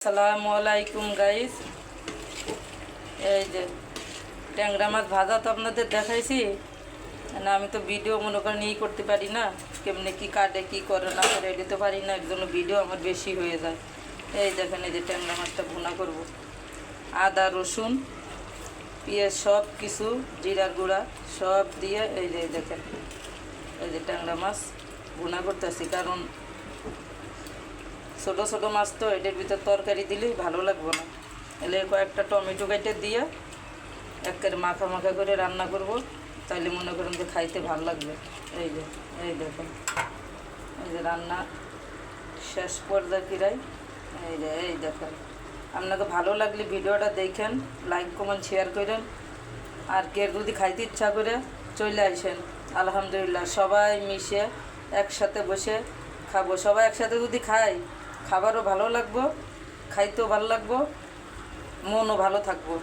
আসসালামু আলাইকুম গাইস। এই যে ট্যাংরা মাছ ভাজা তো আপনাদের দেখাইছি না। আমি তো ভিডিও মনে করেন ই করতে পারি না, কেমনি কি কাটে কি করে না করে দিতে পারি না, একজন ভিডিও আমার বেশি হয়ে যায়। এই দেখেন, এই যে ট্যাংরা মাছটা ভুনা করব। আদা রসুন পেঁয়াজ সব কিছু, জিরার গুঁড়া সব দিয়ে এই যে দেখেন, এই যে ট্যাংরা মাছ ভুনা করতেছি। কারণ ছোটো ছোটো মাছ তো এটার ভিতর তরকারি দিলেই ভালো লাগবে না। এলে কয়েকটা টমেটো কেটে দিয়ে একেবারে মাখা মাখা করে রান্না করব, তাইলে মনে করেন যে খাইতে ভালো লাগবে। এই যে এই দেখেন, এই যে রান্না শেষ পর্যায়ে কিরাই। এই দেখেন, আপনাকে ভালো লাগলে ভিডিওটা দেখেন, লাইক কমেন্ট শেয়ার করেন। আর কে যদি খাইতে ইচ্ছা করে চলে আসেন। আলহামদুলিল্লাহ সবাই মিশে একসাথে বসে খাবো। সবাই একসাথে যদি খাই, খাবারও ভালো লাগবো, খাইতেও ভালো লাগবো, মনও ভালো থাকবো।